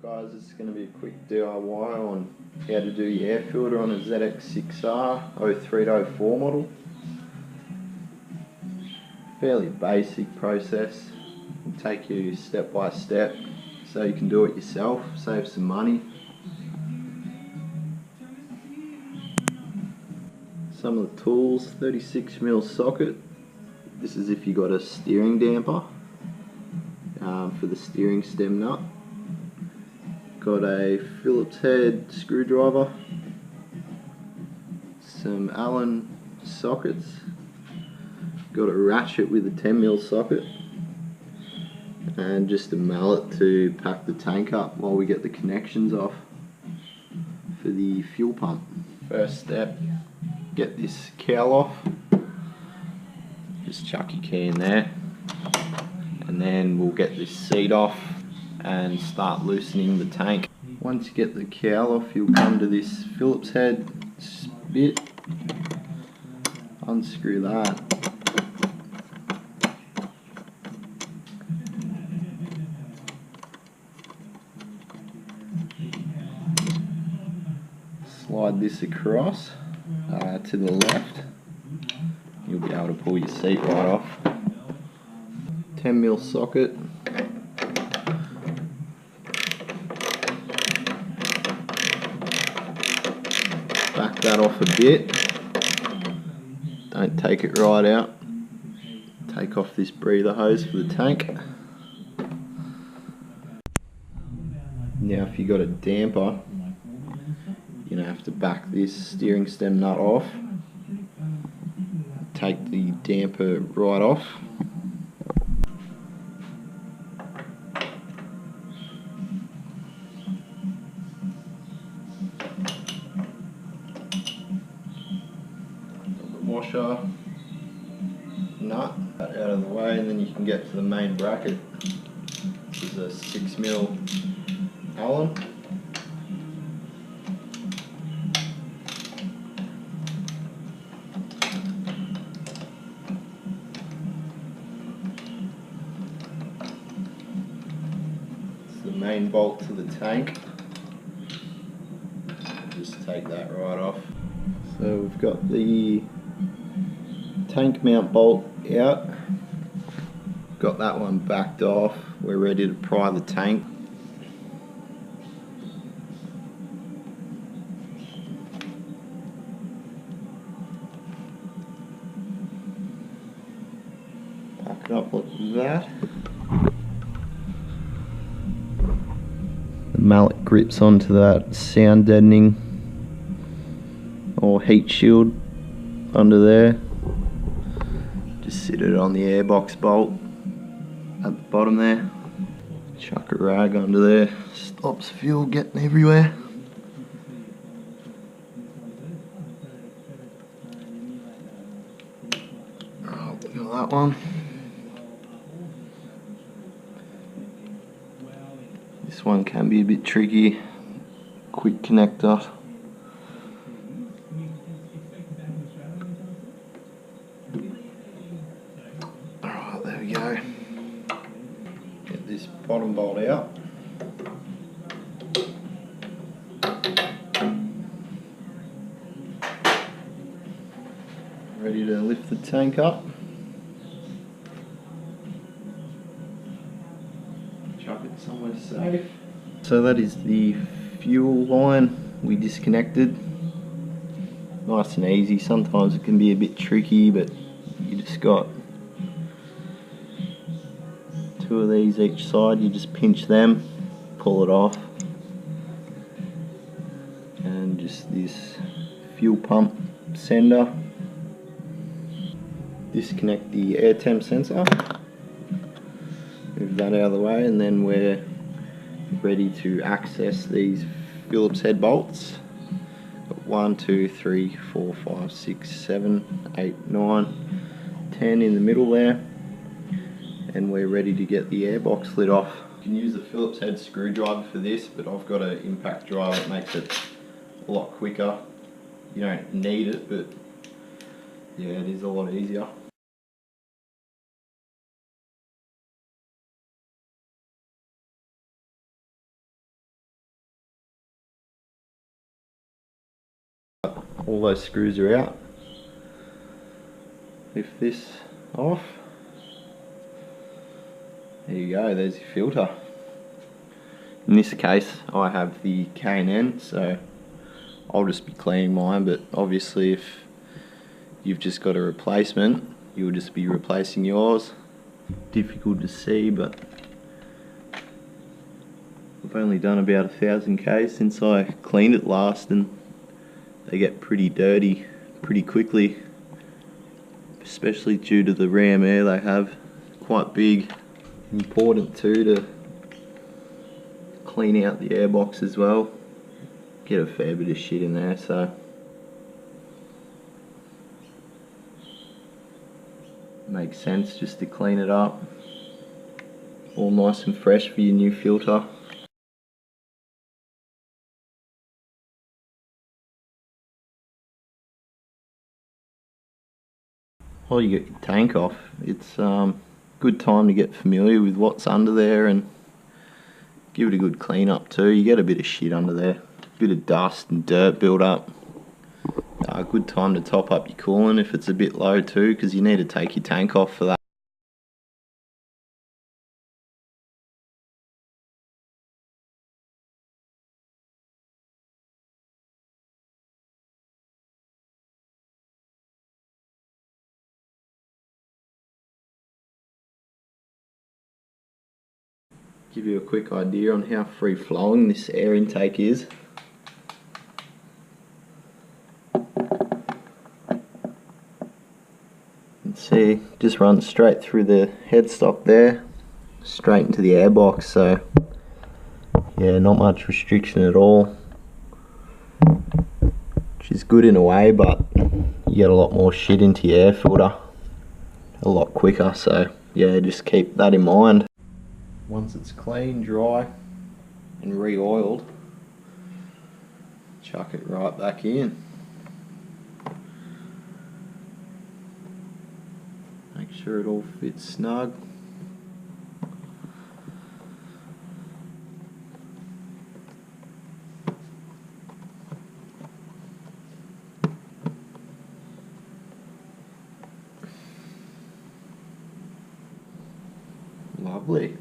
Guys, this is going to be a quick DIY on how to do your air filter on a Zx6-r 03-04 model. Fairly basic process. It'll take you step by step so you can do it yourself, save some money. Some of the tools: 36mm socket. This is if you got a steering damper for the steering stem nut. Got a Phillips head screwdriver, some Allen sockets, got a ratchet with a 10mm socket, and just a mallet to pack the tank up while we get the connections off for the fuel pump. First step, get this cowl off, just chuck your key in there, and then we'll get this seat off and start loosening the tank. Once you get the cowl off, you'll come to this Phillips head bit, unscrew that, slide this across to the left. You'll be able to pull your seat right off. 10mm socket, back that off a bit, don't take it right out. Take off this breather hose for the tank. Now if you got a damper, you're going to have to back this steering stem nut off, take the damper right off. Washer nut out of the way, and then you can get to the main bracket. This is a 6mm Allen. It's the main bolt to the tank. Just take that right off. So we've got the tank mount bolt out, got that one backed off. We're ready to pry the tank. Pack it up like that. The mallet grips onto that sound deadening or heat shield under there. Just sit it on the airbox bolt at the bottom there. Chuck a rag under there, stops fuel getting everywhere. Oh, look at that one. This one can be a bit tricky. Quick connector. Alright, there we go. Get this bottom bolt out. Ready to lift the tank up. Chuck it somewhere safe. So that is the fuel line we disconnected. Nice and easy. Sometimes it can be a bit tricky, but you just got two of these each side. You just pinch them, pull it off, and just this fuel pump sender. Disconnect the air temp sensor, move that out of the way, and then we're ready to access these Phillips head bolts. Got 1, 2, 3, 4, 5, 6, 7, 8, 9, 10 in the middle there, and we're ready to get the airbox lid off. You can use the Phillips head screwdriver for this, but I've got an impact driver that makes it a lot quicker. You don't need it, but yeah, it is a lot easier. all those screws are out. Lift this off. There you go, there's your filter. In this case I have the K&N, so I'll just be cleaning mine, but obviously if you've just got a replacement, you'll just be replacing yours. Difficult to see, but I've only done about 1,000 K since I cleaned it last, and they get pretty dirty pretty quickly, especially due to the ram air they have. Quite big. Important too to clean out the airbox as well. Get a fair bit of shit in there, so makes sense just to clean it up. All nice and fresh for your new filter. While you get your tank off, it's good time to get familiar with what's under there and give it a good clean up too. You get a bit of shit under there, a bit of dust and dirt build up. Good time to top up your coolant if it's a bit low too, because you need to take your tank off for that. Give you a quick idea on how free flowing this air intake is. See, just runs straight through the headstock there, straight into the airbox, so yeah, not much restriction at all, which is good in a way, but you get a lot more shit into your air filter a lot quicker, so yeah, just keep that in mind. Once it's clean, dry and re-oiled, chuck it right back in. Make sure it all fits snug. Lovely.